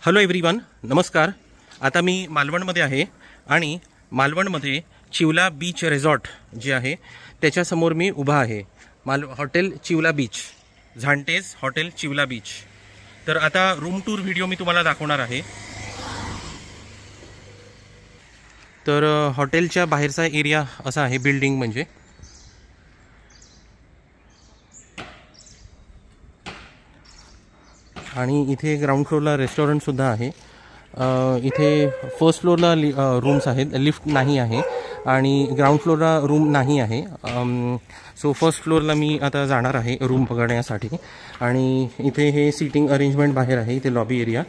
Hello everyone, नमस्कार। आता मी मालवणमध्ये आहे आणि मालवणमध्ये चिवला बीच रिसॉर्ट जे आहे त्याच्यासमोर मी उभा आहे। हॉटेल चिवला बीच, झांटेज हॉटेल चिवला बीच। तर आता रूम टूर व्हिडिओ मी तुम्हाला दाखवणार आहे। तर हॉटेलच्या बाहेरचा एरिया असा आहे, बिल्डिंग म्हणजे आणि इथे ग्राउंड फ्लोअरला रेस्टॉरंट सुद्धा आहे। इथे फर्स्ट फ्लोअरला रूम्स आहेत, लिफ्ट नाही आहे आणि ग्राउंड फ्लोअरला रूम नाही आहे। सो फर्स्ट फ्लोअरला मी आता जाणार आहे रूम बघण्यासाठी। आणि इथे हे सीटिंग अरेंजमेंट बाहेर आहे, इथे लॉबी एरिया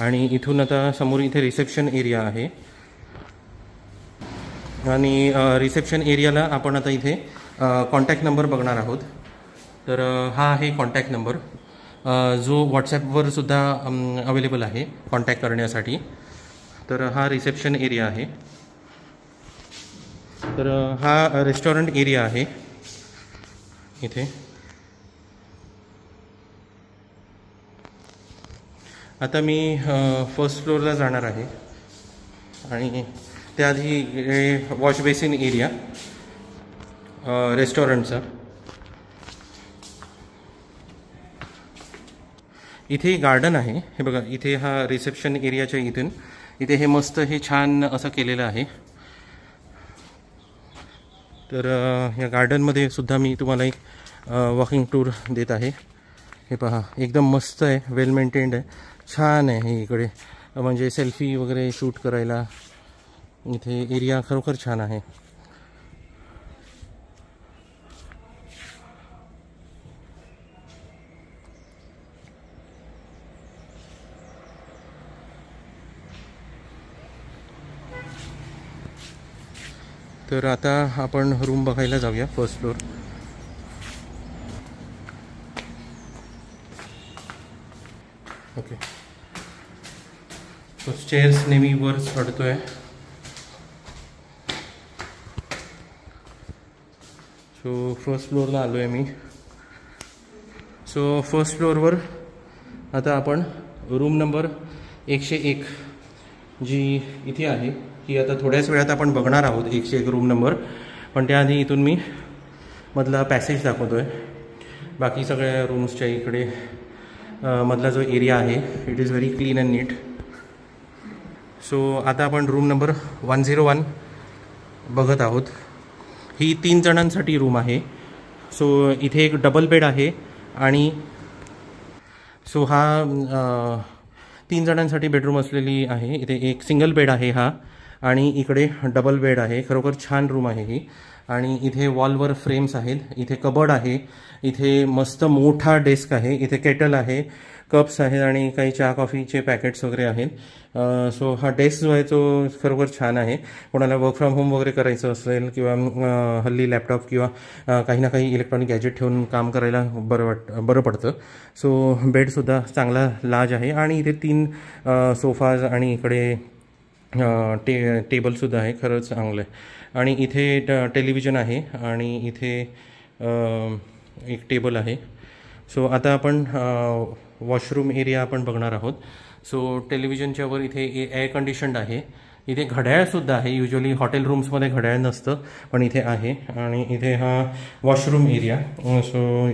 आणि इथून आता समोर इथे रिसेप्शन एरिया आहे। आणि रिसेप्शन एरियाला आपण आता इथे कॉन्टॅक्ट नंबर बघणार आहोत। तर हा आहे कॉन्टॅक्ट नंबर, जो व्हॉट्सॲपवर सुद्धा अवेलेबल आहे कॉन्टॅक्ट करण्यासाठी। तर हा रिसेप्शन एरिया आहे। तर हा रेस्टॉरंट एरिया आहे इथे। आता मी फर्स्ट फ्लोअरला जाणार आहे आणि त्याआधी वॉश बेसिन एरिया रेस्टॉरंटचा। इथे गार्डन आहे, हे बघा। इथे हा रिसेप्शन एरियाच्या इथून इथे हे मस्त हे छान असं केलेलं आहे। तर या गार्डनमध्ये सुद्धा मी तुम्हाला एक वॉकिंग टूर देत आहे। हे पहा, एकदम मस्त आहे, वेल मेंटेन्ड आहे, छान आहे। हे इकडे म्हणजे सेल्फी वगैरे शूट करायला इथे एरिया खरोखर छान आहे। तर आता आपण रूम बघायला जाऊया फर्स्ट फ्लोअर। ओके, तो स्टेअर्स नेहमी वर चढतोय। सो फर्स्ट फ्लोअरला आलो आहे मी। सो फर्स्ट फ्लोअरवर आता आपण रूम नंबर 101 जी इथे आहे ही आता थोड्याच वेळात आपण बघणार आहोत, 101 रूम नंबर। पण त्याआधी इथून मी मधला पॅसेज दाखवतोय। बाकी सगळ्या रूम्सच्या इकडे मधला जो एरिया आहे it is very clean and neat. So आता आपण रूम नंबर 101 बघत आहोत। ही 3 जणांसाठी रूम आहे। सो इथे एक डबल बेड आहे आणि सो हा 3 जणांसाठी बेडरूम असलेली आहे। इथे एक सिंगल बेड आहे हा आणि इकडे डबल बेड आहे। खरोखर छान रूम आहे ही। आणि इथे वॉलवर फ्रेम्स आहेत, इथे कबर्ड आहे, इथे मस्त मोठा डेस्क आहे, इथे केटल आहे, कप्स आहेत आणि काही चहा कॉफीचे पॅकेट्स वगैरे आहेत। सो हा डेस्क जो आहे तो खरोखर छान आहे। कोणाला वर्क फ्रॉम होम वगैरे करायचं असेल किंवा हल्ली लॅपटॉप किंवा काही ना काही इलेक्ट्रॉनिक गॅजेट ठेवून काम करायला बरं पडतं। सो बेडसुद्धा चांगला लार्ज आहे आणि इथे 3 सोफाज आणि इकडे टेबलसुद्धा आहे, खरंच चांगलं आहे। आणि इथे टेलिव्हिजन आहे आणि इथे एक टेबल आहे। सो आता आपण वॉशरूम एरिया आपण बघणार आहोत। सो टेलिव्हिजनच्या वर इथे एअर कंडिशन्ड आहे। इथे घड्याळसुद्धा आहे, युजली हॉटेल रूम्समध्ये घड्याळ नसतं पण इथे आहे। आणि इथे हा वॉशरूम एरिया। सो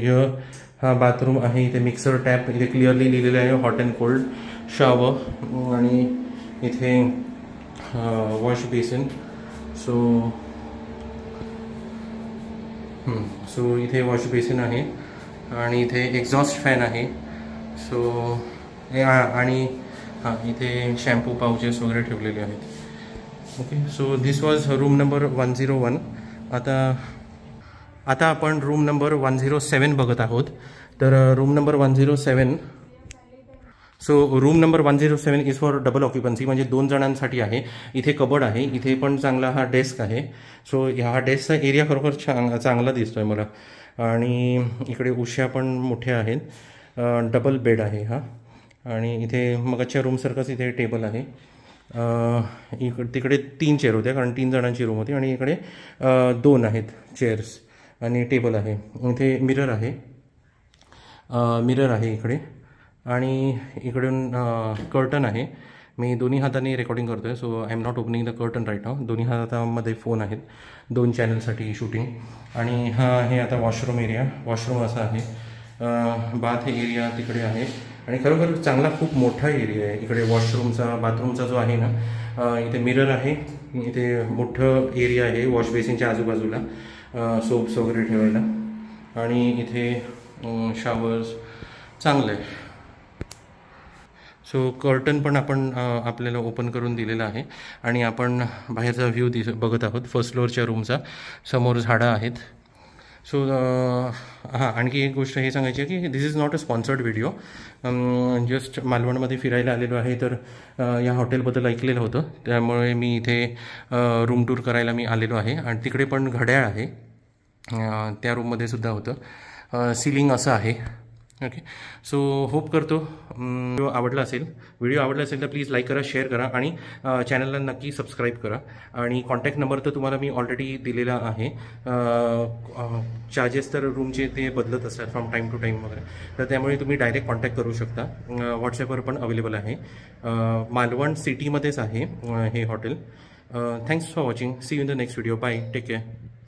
हा बाथरूम आहे, इथे मिक्सर टॅप इथे क्लिअरली लिहिलेलं आहे, हॉट अँड कोल्ड शॉवर। आणि इथे वॉश बेसिन। सो इथे वॉश बेसिन आहे आणि इथे एक्झॉस्ट फॅन आहे। सो आणि हां, इथे शॅम्पू पाउचेस वगैरे ठेवलेले आहेत। Okay, so this was room number 101। आता आपण रूम नंबर 107 बघत आहोत। तर room number 107, so room number 107 is for double occupancy, म्हणजे 2 जणांसाठी आहे। इथे कबर्ड आहे, इथे पण चांगला हा डेस्क आहे। सो ह्या डेस्कचा एरिया खरोखर चांगला दिसतोय मला। आणि इकडे उश्या पण मोठ्या आहेत, डबल बेड आहे हा। आणि इथे मगाच्या रूमसारखंच इथे टेबल आहे। तिकडे 3 चेअर होत्या कारण 3 जणांची रूम होती आणि इकडे 2 आहेत चेअर्स आणि टेबल आहे। इथे मिरर आहे इकडे। आणि इकडून कर्टन आहे. मी दोन्ही हाताने रेकॉर्डिंग करतो आहे, so I am not opening the curtain right now. दोन्ही हातामध्ये फोन आहेत 2 चॅनलसाठी शूटिंग. आणि हा आहे आता वॉशरूम एरिया. वॉशरूम असा आहे. बाथ एरिया तिकडे आहे आणि खरोखर चांगला खूप मोठा एरिया आहे इकडे. वॉशरूमचा बाथरूमचा जो आहे ना, इथे मिरर आहे, इथे मोठं एरिया आहे वॉश बेसिनच्या आजूबाजूला, सोप्स वगैरे ठेवायला. आणि इथे शॉवर्स चांगलं आहे. सो कर्टन पण आपण आपल्याला ओपन करून दिलेलं आहे आणि आपण बाहेरचा व्ह्यू बघत आहोत फर्स्ट फ्लोअरच्या रूमचा. समोर झाडं आहेत. सो हां, आणखी एक गोष्ट हे सांगायची आहे की this is not a sponsored video. Just मालवणमध्ये फिरायला आलेलो आहे, तर या हॉटेलबद्दल ऐकलेलं होतं, त्यामुळे मी इथे रूम टूर करायला मी आलेलो आहे. आणि तिकडे पण घड्याळ आहे, त्या रूममध्ये सुद्धा होतं. सीलिंग असं आहे. ओके, सो होप करतो व्हिडिओ आवडला असेल तर प्लीज लाईक करा, शेअर करा आणि चॅनलला नक्की सबस्क्राईब करा. आणि कॉन्टॅक्ट नंबर तर तुम्हाला मी ऑलरेडी दिलेला आहे. चार्जेस तर रूमचे ते बदलत असतात फ्रॉम टाईम टू टाईम वगैरे, तर त्यामुळे तुम्ही डायरेक्ट कॉन्टॅक्ट करू शकता. व्हॉट्सॲपवर पण अवेलेबल आहे. मालवण सिटीमध्येच आहे हे hotel. Thanks for watching. See you in the next video. Bye, take care.